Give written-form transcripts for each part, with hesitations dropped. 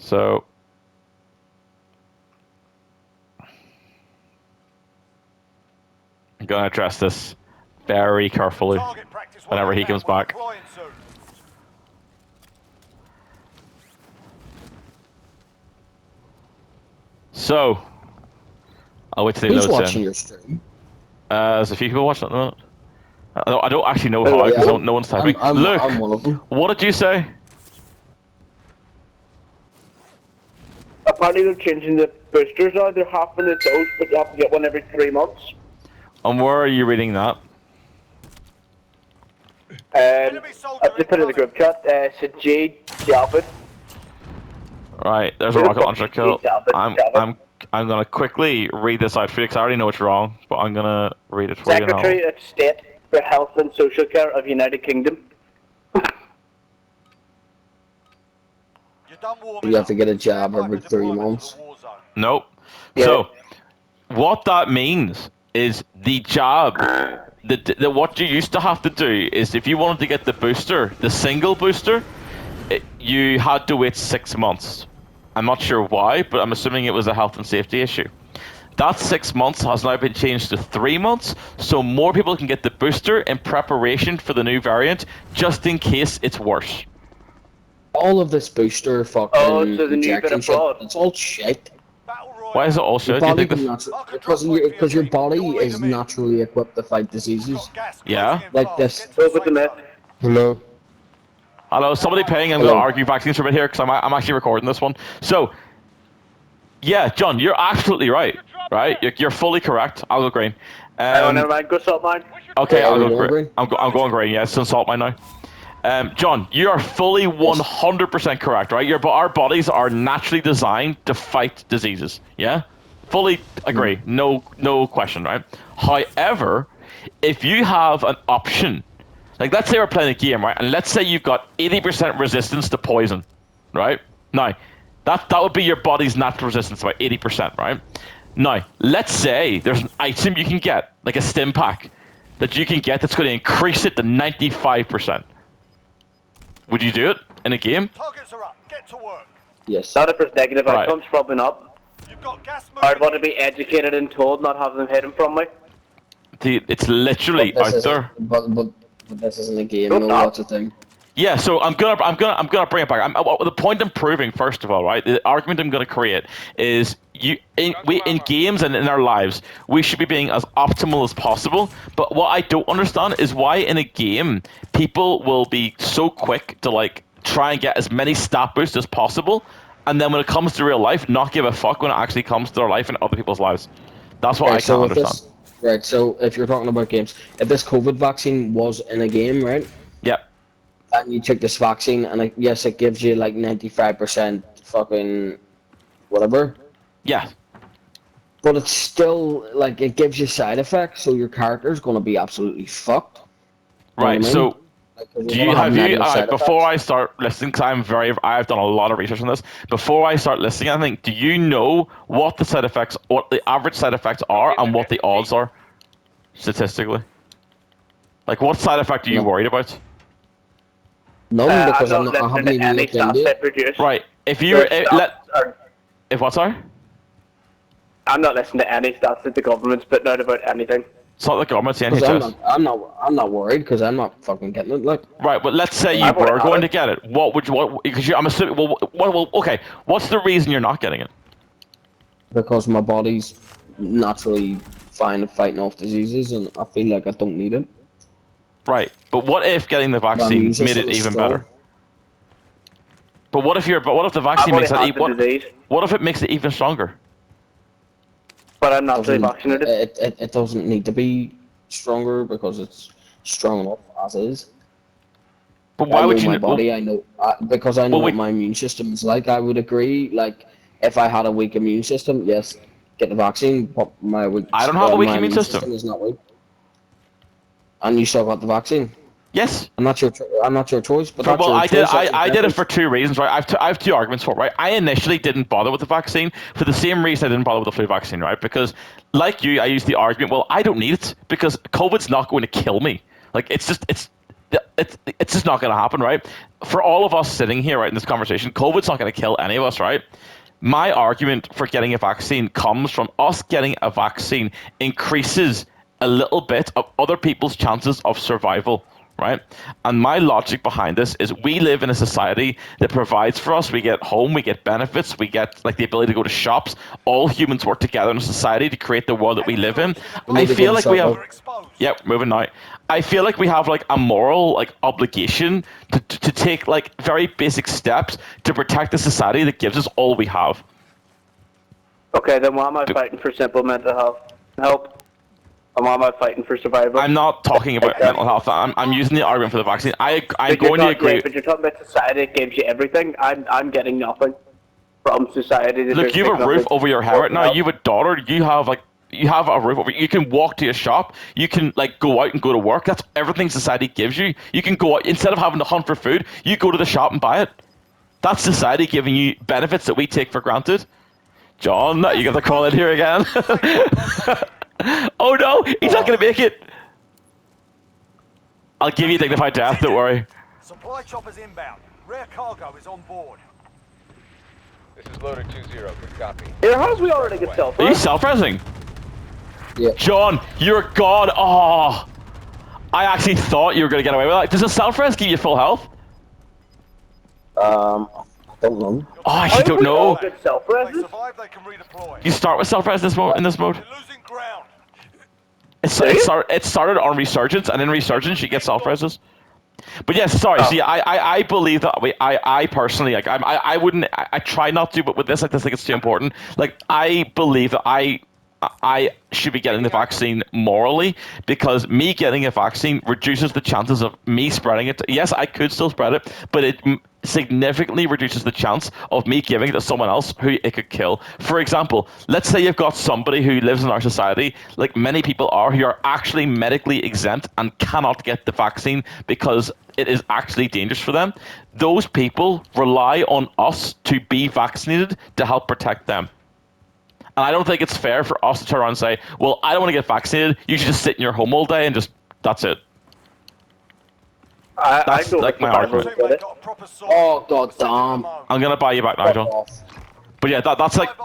So I'm going to address this very carefully whenever he comes back. So I'll wait till he Who's loads watching in. your stream? There's a few people watching at the moment. I don't actually know how because no one's typing. Look, I'm one of them. what did you say? Apparently they're changing the boosters now. They're halving the dose, but you have to get one every 3 months. And where are you reading that? I've just put in the group chat. Sajid Jalbin. Right, there's a rocket launcher kill. I'm gonna quickly read this out for you because I already know it's wrong, but I'm gonna read it for you now. Secretary of State for Health and Social Care of United Kingdom. You have to get a job every 3 months. Nope. Yeah. So, what that means is the job. What you used to have to do is if you wanted to get the booster, the single booster, you had to wait 6 months. I'm not sure why, but I'm assuming it was a health and safety issue. That 6 months has now been changed to 3 months, so more people can get the booster in preparation for the new variant, just in case it's worse. All of this booster fucking So the new bit injection of shit, fraud. it's all shit. Why is it all shit? Do you think Because your body is naturally equipped to fight diseases. Yeah? Like this. Over the myth. Hello? Hello, somebody paying. I'm going to argue vaccines for a bit here because I'm actually recording this one. So, yeah, John, you're absolutely right. Right? You're fully correct. I'll go green. Never mind. Go salt mine. Okay, Yeah, I'll we're go going green. I'm going green. Yeah, it's on salt mine now. John, you are fully 100% correct. Right? Our bodies are naturally designed to fight diseases. Yeah, fully agree. No question. Right? However, if you have an option. Like, let's say we're playing a game, right? And let's say you've got 80% resistance to poison, right? Now, that would be your body's natural resistance, about 80%, right? Now, let's say there's an item you can get, like a stim pack, that you can get that's going to increase it to 95%. Would you do it in a game? Targets are up. Get to work. Yes. Not if there's negative Right. outcomes, probably not. You've got gas I'd want to moving. be educated and told, not have them hidden from me. It's literally out there. But this isn't a game, Don't no, stop. that's a thing. Yeah, so I'm gonna bring it back. The point I'm proving, first of all, right? The argument I'm gonna create is in games and in our lives, we should be being as optimal as possible. But what I don't understand is why in a game people will be so quick to like try and get as many stat boosts as possible, and then when it comes to real life, not give a fuck when it actually comes to their life and other people's lives. That's what I can't understand. Right, so if you're talking about games, if this COVID vaccine was in a game, right? Yep. And you took this vaccine, and yes, it gives you like 95% fucking whatever. Yeah. But it's still like it gives you side effects, so your character's gonna be absolutely fucked. You know Right. what I mean? So. Like, 'cause Do you're you gonna have negative side before effects. I start listening? Because I've done a lot of research on this. Before I start listening, I think, do you know what the side effects, what the average side effects are, and what the odds are, statistically? Like, what side effect are you No. worried about? None, because I I'm not haven't listening even to any looked into stats it. they produce. Right. If you if what? Sorry. I'm not listening to any stats that the government's putting out about anything. It's not the government, it's the 'Cause NHS. I'm not worried because I'm not fucking getting it. Like, Right, but let's say you I wouldn't were have going it. to get it. What would you? Because I'm assuming. Well, okay. What's the reason you're not getting it? because my body's naturally fine at fighting off diseases, and I feel like I don't need it. Right, but what if getting the My vaccine immune made system it is even strong. better? But what if the I've vaccine already makes had it? the disease, What if it makes it even stronger? but I'm not really Doesn't- vaccinated. It doesn't need to be stronger because it's strong enough as is. But why I would know you? my body? I know because I know Well, what my immune system is like. I would agree. Like, if I had a weak immune system, yes, get the vaccine. But I don't have a weak my immune system. is not weak. And you still got the vaccine. Yes. I'm not your choice, but that's Well, your I did. choice. That's your I did it preference. for two reasons, right? I have two arguments for it, right? I initially didn't bother with the vaccine for the same reason I didn't bother with the flu vaccine, right? Because, like you, I used the argument, well, I don't need it because COVID's not going to kill me. Like, it's it's just not going to happen, right? For all of us sitting here, right, in this conversation, COVID's not going to kill any of us, right? My argument for getting a vaccine comes from us getting a vaccine increases a little bit of other people's chances of survival, right? And my logic behind this is we live in a society that provides for us. We get home, we get benefits, we get like the ability to go to shops. All humans work together in a society to create the world that we live in. I feel like we have... We're exposed. Yep, moving now. I feel like we have like a moral like obligation to take like very basic steps to protect the society that gives us all we have. Okay, then why am I fighting for simple mental health? Help. And why am I fighting for survival? I'm not talking about mental health. I'm using the argument for the vaccine. I'm But going to you're agree. but you're talking about society that gives you everything. I'm getting nothing from society. That Look, you have a roof over your head right now. You have a daughter. You have a roof over. You can walk to a shop. You can like go out and go to work. That's everything society gives you. You can go out instead of having to hunt for food. You go to the shop and buy it. That's society giving you benefits that we take for granted. John, you got to call in here again. Oh no, he's not going to make it. I'll give you dignified death. Don't worry. Supply choppers inbound. Rare cargo is on board. This is loader 2-0. Good copy. Here, how's we already get self? Are you self-resing? Yeah. John, you're a god. Oh, I actually thought you were going to get away with that. Does a self-res give you full health? I don't know. Oh, I actually don't know. Good If self-res. they survive, they can redeploy. You start with self-res in this mode. You're losing ground. It started on Resurgence, and in Resurgence you get self-reses. But yes, sorry. See, I believe that I personally like I wouldn't I try not to, but with this I just think it's too important. Like I believe that I should be getting the vaccine morally because me getting a vaccine reduces the chances of me spreading it. Yes, I could still spread it, but it significantly reduces the chance of me giving it to someone else who it could kill. For example, let's say you've got somebody who lives in our society, like many people are, who are actually medically exempt and cannot get the vaccine because it is actually dangerous for them. Those people rely on us to be vaccinated to help protect them. And I don't think it's fair for us to turn around and say, well, I don't want to get vaccinated. You should just sit in your home all day and just, that's it. That's like my argument. Teammate got a proper sword. Oh, god damn. I'm going to buy you back now, John. But yeah,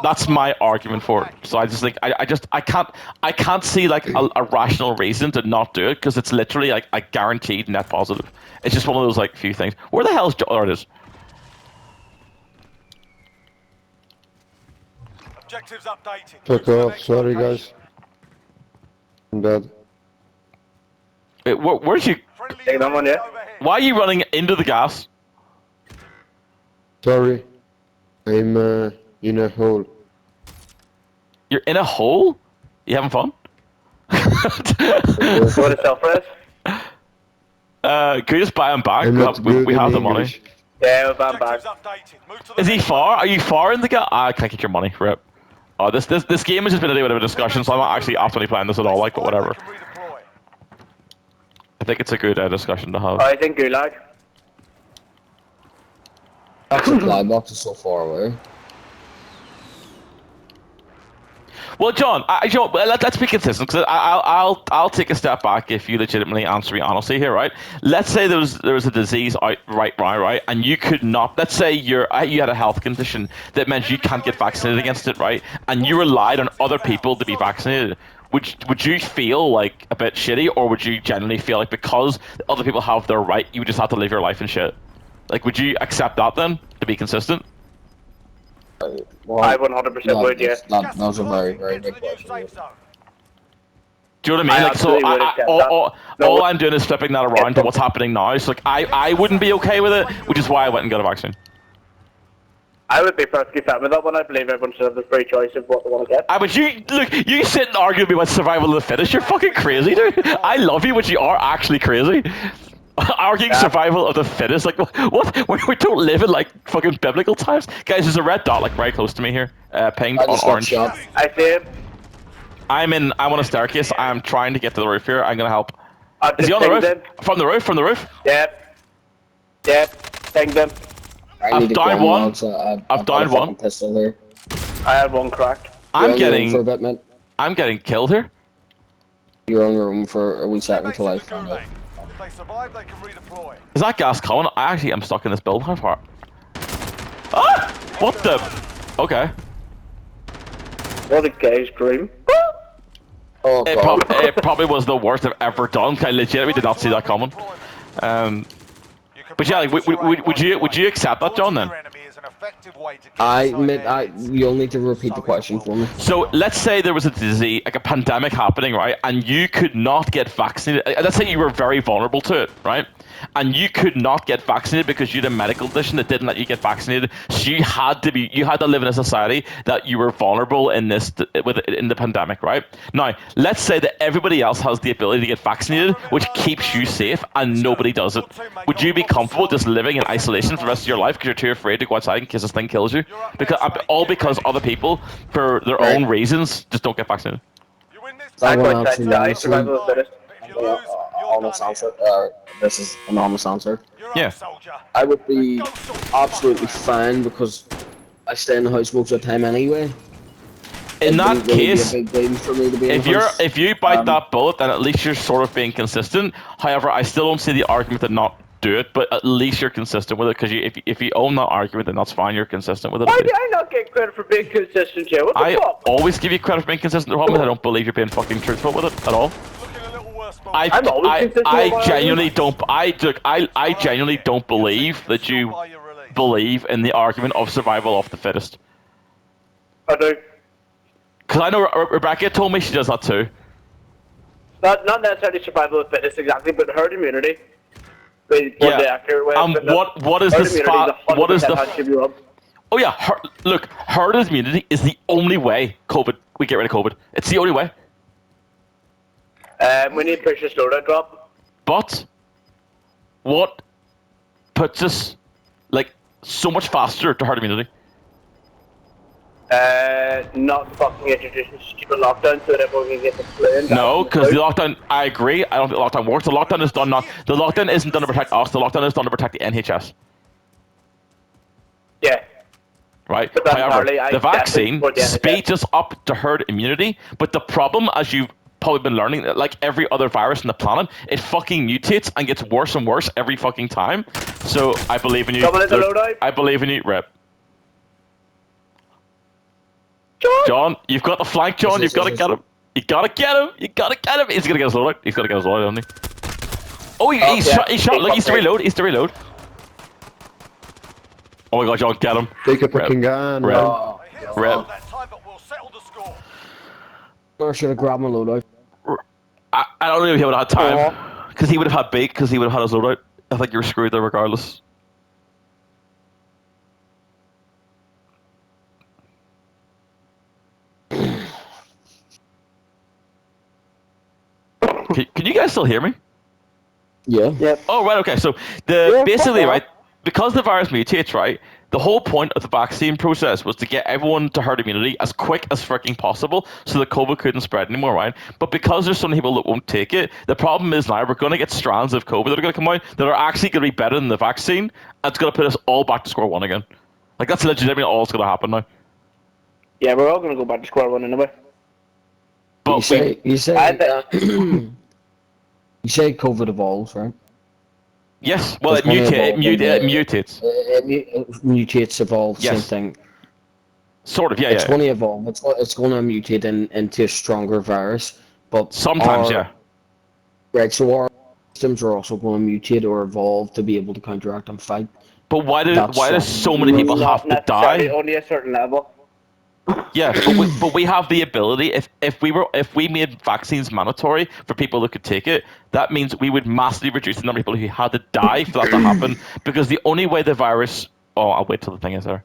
that's my argument for it. So I just think, I can't see like a rational reason to not do it because it's literally like a guaranteed net positive. It's just one of those like few things. Where the hell is John? There it is. Objectives updated. Took off. Sorry, guys. I'm dead. Wait, where's you? Friendly Take that one, yeah. overhead. Why are you running into the gas? Sorry. I'm in a hole. You're in a hole? You having fun? Go to self-res. Could you just buy him back? I'm not good We in have the English. money. Yeah, we're back. Objectives updated. Move to the Is he next. far? Are you far in the gas? I can't get your money. Rip. Oh, this game has just been a bit of a discussion, so I'm not actually optimally playing this at all. Like, but whatever. They can redeploy. I think it's a good discussion to have. I think Gulag. That supply box is so far away. Well, John, John, let's be consistent because I'll take a step back if you legitimately answer me honestly here, right? Let's say there was a disease out right, and you could not. Let's say you had a health condition that meant you can't get vaccinated against it, right? And you relied on other people to be vaccinated. Would you feel like a bit shitty, or would you genuinely feel like because other people have their right, you just have to live your life and shit? Like, would you accept that then to be consistent? Well, I 100% would, yeah. That was a very, very Get to big the new question. safe zone. Do you know what I mean? I Like, so absolutely would accept that. all I'm doing is flipping that around to what's happening now. So like, I wouldn't be okay with it, which is why I went and got a vaccine. I would be perfectly fine with that one. I believe everyone should have the free choice of what they want to get. But you sit and argue with me about survival of the fittest. You're fucking crazy, dude. I love you, but you are actually crazy. Arguing survival of the fittest, like what? We don't live in like fucking biblical times, guys. There's a red dot like very close to me here, pinged I on just got orange. shot. I see him. I'm on a staircase. I'm trying to get to the roof here. I'm gonna help. I've Is he just on the roof? pinged him. From the roof? From the roof? Yep. Pinged him. I I've need to downed go one. now, so I've I've got a downed one. fucking pistol here. I had one cracked. I'm You're on your own for a getting bit, mate. I'm getting killed here. You're on your own for a wee second till I Teammates in find the out. gulag. If they survive, they can redeploy. Is that gas coming? I actually am stuck in this build. How far? Ah! What the? Okay. What a gay scream. Oh It, god. it probably was the worst I've ever done. I legitimately did not see that coming. But yeah, like, would you accept that, John? Then. You'll need to repeat the question for me. So let's say there was a disease, like a pandemic happening, right? And you could not get vaccinated. Let's say you were very vulnerable to it, right? And you could not get vaccinated because you had a medical condition that didn't let you get vaccinated. So you had to live in a society that you were vulnerable in in the pandemic, right? Now, let's say that everybody else has the ability to get vaccinated, which keeps you safe, and nobody does it. Would you be comfortable just living in isolation for the rest of your life because you're too afraid to go outside in case this thing kills you? Because other people, for their own reasons, just don't get vaccinated. I I'd want go to outside answer and die, that. survival of the fittest. Honest answer. This is an honest answer. Yeah. I would be absolutely fine because I stay in the house most of the time anyway. In that It wouldn't really case, be a big deal for me to be in the house. if you bite that bullet, then at least you're sort of being consistent. However, I still don't see the argument to not do it, but at least you're consistent with it, because if you own that argument, then that's fine. You're consistent with it. Why do I not get credit for being consistent, Joe? What the I fuck? always give you credit for being consistent. The problem is I don't believe you're being fucking truthful with it at all. I'm always consistent I with my genuinely don't. I genuinely don't believe that you believe in the argument of survival of the fittest. I do. Because I know Rebecca told me she does that too. Not necessarily survival of fitness exactly, but herd immunity. The accurate way of putting it. What is Herd the immunity is what is 100% the handshake you up. Oh yeah, herd immunity is the only way we get rid of COVID. It's the only way. We need to push this loadout drop. But what puts us like so much faster to herd immunity? Not fucking introducing stupid lockdown so that everyone can get the flu. No, because the lockdown. I agree. I don't think the lockdown works. The lockdown is done not. The lockdown isn't done to protect us. The lockdown is done to protect the NHS. Yeah. Right. But that's However, partly, I the vaccine definitely support the NHS. speeds us up to herd immunity. But the problem, as you've probably been learning, that like every other virus on the planet, it fucking mutates and gets worse and worse every fucking time. So I believe in you. Coming in the loadout. I believe in you, Rip. John, you've got the flank, John. You've got to get him. You gotta get him. You gotta get him. He's gonna get his loadout. He's gonna get his loadout, isn't he? Oh, he's yeah. shot. He's shot. Look, he's to reload. He's to reload. Oh my god, John, get him. Take a fucking gun. Red. Oh, Red. I should have grabbed my loadout. I don't know if he would have had time, because he would have had bait, because he would have had his loadout. I think you're screwed there regardless. Can you guys still hear me? Yeah. Yep. Oh, right, okay. So, basically, right, because the virus mutates, right, the whole point of the vaccine process was to get everyone to herd immunity as quick as freaking possible so that COVID couldn't spread anymore, right? But because there's some people that won't take it, the problem is now we're going to get strands of COVID that are going to come out that are actually going to be better than the vaccine, and it's going to put us all back to square one again. Like, that's legitimately all that's going to happen now. Yeah, we're all going to go back to square one anyway. But You say you say COVID evolves, right? yes, well, it It's gonna mutates. It mutates, evolves, Yes. same thing. Sort of, yeah, It's yeah. going to evolve. It's going to mutate into a stronger virus. But Sometimes, yeah. Right, so our systems are also going to mutate or evolve to be able to counteract and fight. But why do That's so many people have Not to necessarily die? only a certain level. Yeah, but we have the ability. If we made vaccines mandatory for people who could take it, that means we would massively reduce the number of people who had to die for that to happen. Because the only way the virus. Oh, I'll wait till the thing is there.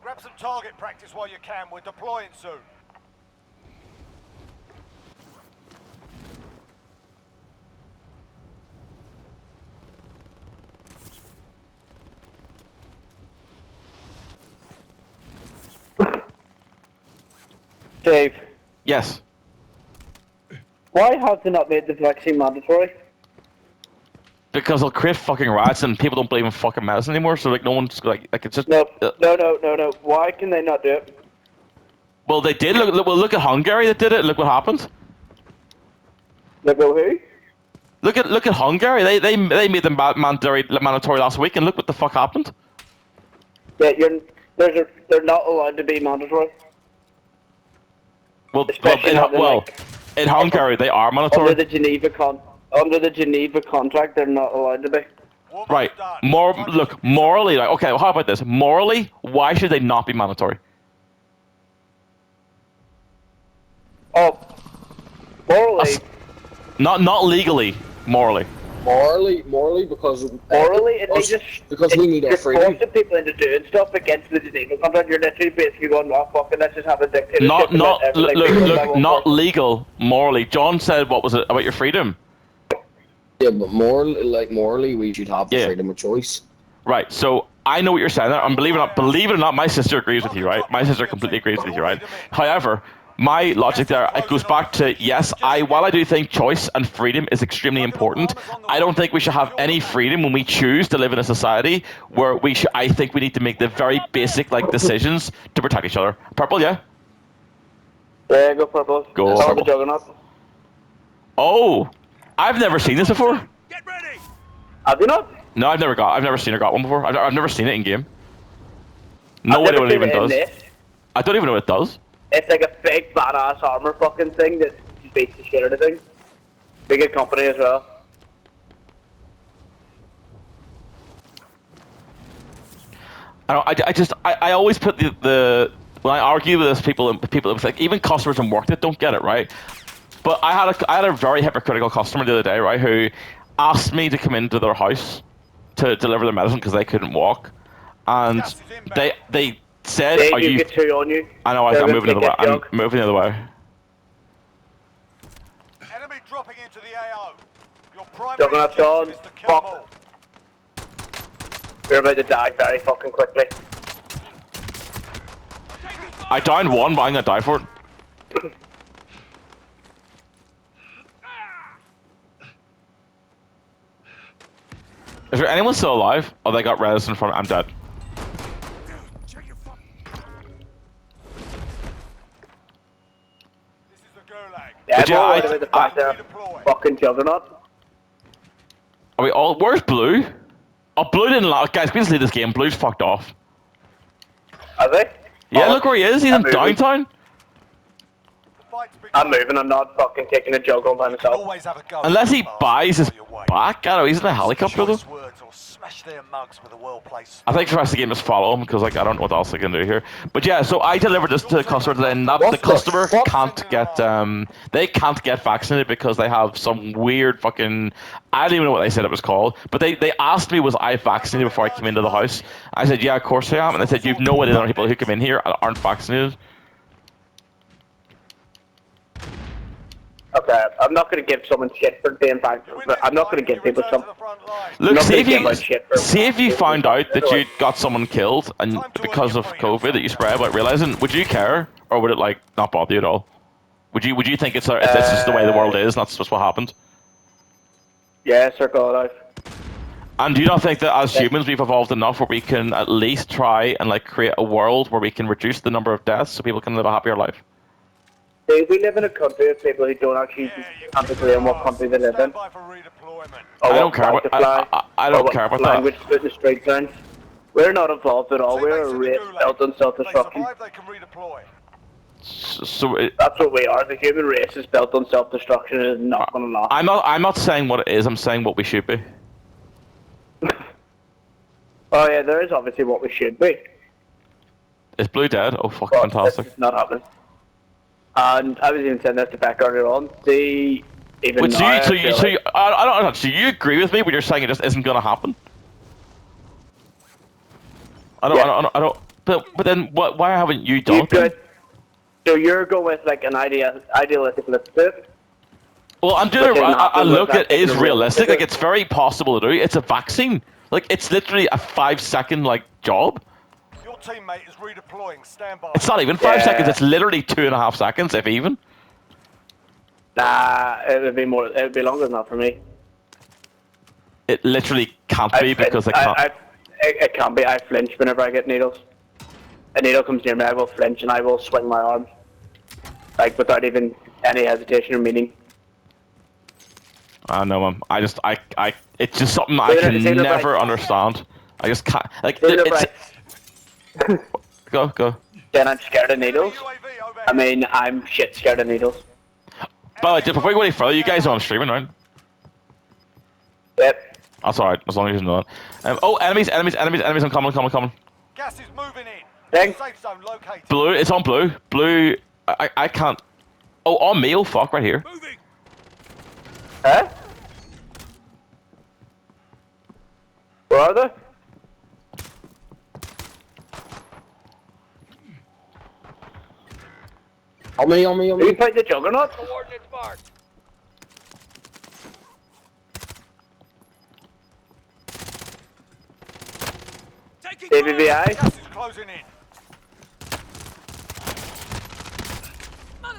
Grab some target practice while you can. We're deploying soon. Dave, Yes. why have they not made the vaccine mandatory? Because they'll create fucking riots and people don't believe in fucking medicine anymore. So like no one's like it's just No. Why can they not do it? Well, they did. Look at Hungary that did it. Look what happened. Like who? Look at Hungary. They made them mandatory last week, and look what the fuck happened. Yeah, they're not allowed to be mandatory. Well, Especially not in Hungary they are mandatory. Under the Geneva contract, they're not allowed to be. Warm-up's Right. done. Morally, like, okay, well, how about this? Morally, why should they not be mandatory? Oh, morally, Not legally, morally. Morally, because because we need our you're freedom. forcing people into doing stuff against the Geneva contract. You're literally basically going, "Oh fuck it, let's just have a dictatorship." Not legal, morally. John said, what was it about your freedom? Yeah, but morally, we should have the Yeah. freedom of choice. Right. So I know what you're saying there, and believe it or not, my sister agrees with you, right? My sister completely agrees with you, right? However, my logic there, it goes back to, yes, while I do think choice and freedom is extremely important, I don't think we should have any freedom when we choose to live in a society where I think we need to make the very basic decisions to protect each other. Purple, yeah? Yeah, go purple. Go Follow purple. the juggernaut. Oh, I've never seen this before. Get ready! Have you not? No, I've never seen her got one before. I've never seen it in game. No I've idea never what it seen even in does. this. I don't even know what it does. It's like a big badass armor fucking thing that beats the shit out of things. Big company as well. I always put the when I argue with this people like even customers in work that don't get it, right? But I had a very hypocritical customer the other day, right, who asked me to come into their house to deliver their medicine because they couldn't walk, and they said, They "Are do you?" get two on you. I know I'm moving the other way. I'm moving the other way. Enemy dropping into the AO. Your primary Juggernaut's on. objective is to kill them Fuck. all. We're about to die very fucking quickly. I downed one, but I'm gonna die for it. Is there anyone still alive? Oh, they got res in front. I'm dead. This is the Gulag. Yeah, But yeah, I'm worried about the fact they're Redeploy. fucking juggernaut. Are we all? Where's Blue? Oh, Blue didn't lock. Guys, please leave this game. Blue's fucked off. Are they? Yeah, Oh, look where he is. He's in I'm moving. downtown. The fight's begun. I'm moving. I'm not fucking taking a jug on by myself. Always have a go. Unless he Bastard buys his while you're waiting. back. I don't know. He's in a helicopter though. Choice words or smash their mugs with a well-placed. I think the rest of the game is follow him because I don't know what else I can do here. But yeah, so I delivered this to the customer today, and the customer can't get they can't get vaccinated because they have some weird fucking, I don't even know what they said it was called. But they asked me was I vaccinated before I came into the house. I said yeah, of course I am, and they said you've no idea there are people who come in here and aren't vaccinated. Okay, I'm not gonna give someone shit for being vaccinated. I'm not gonna give people some. Look, Not see gonna give a shit for- if you found out that you got someone killed and because of COVID that you spread without realizing, would you care or would it not bother you at all? Would you think it's just the way the world is and that's just what happened? Yeah, circle of life. And do you not think that as humans we've evolved enough where we can at least try and create a world where we can reduce the number of deaths so people can live a happier life? See, we live in a country of people who don't actually understand what country they live in. Stand by for redeployment. Or I don't what care flag what- to fly, I or don't what care about language to put in the street signs. We're not involved at all. We're a Teammates in the race Gulag. built on If they self-destruction. survive, they can redeploy. So That's what we are. The human race is built on self-destruction and is not going to last. I'm not saying what it is, I'm saying what we should be. Oh yeah, there is obviously what we should be. Is Blue dead? Oh fuck, But fantastic. This is not happening. And I was even saying this to Beck earlier on. See, even But now, so you, I don't know, so you agree with me when you're saying it just isn't going to happen? I don't. But then why haven't you done you it? then? could. So you're going with an idealistic look at it. Well, I'm doing But it. then I nothing look with at that it is in the realistic. real- It's very possible to do. It's a vaccine. It's literally a 5-second job. Your teammate is redeploying. Stand by. It's not even 5 Yeah. seconds. It's literally 2.5 seconds, if even. Nah, it would be more. It would be longer than that for me. It literally can't be because I can't. It can be. I flinch whenever I get needles. A needle comes near me, I will flinch and I will swing my arm, like without even any hesitation or meaning. I know, man. It's just something I can never understand. I just can't. Like, go. Then I'm scared of needles. UAV overhead. I mean, I'm shit scared of needles. By the way, just before we go any further, you guys are on streaming, right? Yep. That's alright, as long as you know that. Oh, enemies, I'm coming. Gas is moving in. Thing. Safe zone located. Blue, it's on blue. Blue, I can't. Oh, on me, oh fuck, right here. Moving. Huh? Where are they? On me. Are you fighting the Juggernaut? Coordinates marked. ABVI? Gas is closing in.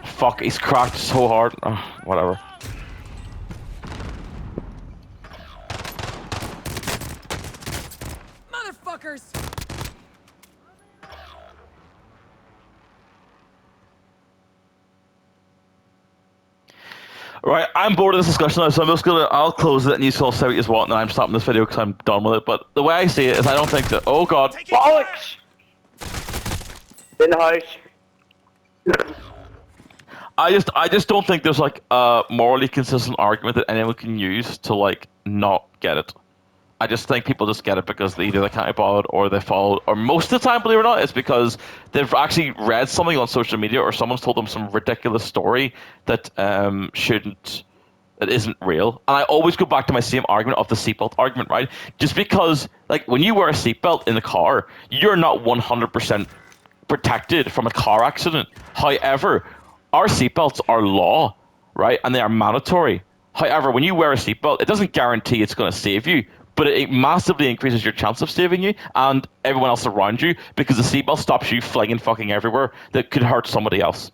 Fuck, he's cracked so hard. Oh, whatever. Motherfuckers! Right, I'm bored of this discussion now, so I'll close it and you all say what you want, and I'm stopping this video because I'm done with it. But the way I see it is, I don't think that. Oh god. Bollocks! In the house. I just don't think there's like a morally consistent argument that anyone can use to like not get it. I just think people just get it because either they can't be bothered or they follow, or most of the time, believe it or not, it's because they've actually read something on social media or someone's told them some ridiculous story that that isn't real. And I always go back to my same argument of the seatbelt argument, right? Just because, like, when you wear a seatbelt in the car, you're not 100% protected from a car accident. However, our seatbelts are law, right? And they are mandatory. However, when you wear a seatbelt, it doesn't guarantee it's going to save you, but it massively increases your chance of saving you and everyone else around you because the seatbelt stops you flinging fucking everywhere that could hurt somebody else.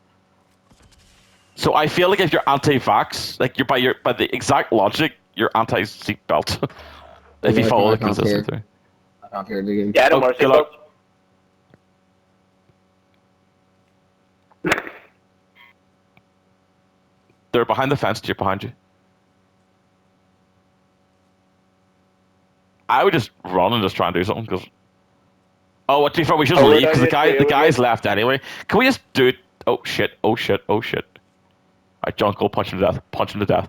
So I feel like if you're anti-vax, like you're by the exact logic, you're anti-seatbelt. If you follow the consistency. I can't hear the game. Yeah, I don't Oh, wear good luck. seatbelts. They're behind the fence, you're behind you. I would just run and just try and do something because. Oh, to be fair, we should leave because the guy's left anyway. Can we just do it? Oh shit! Alright, John, go punch him to death. Punch him to death.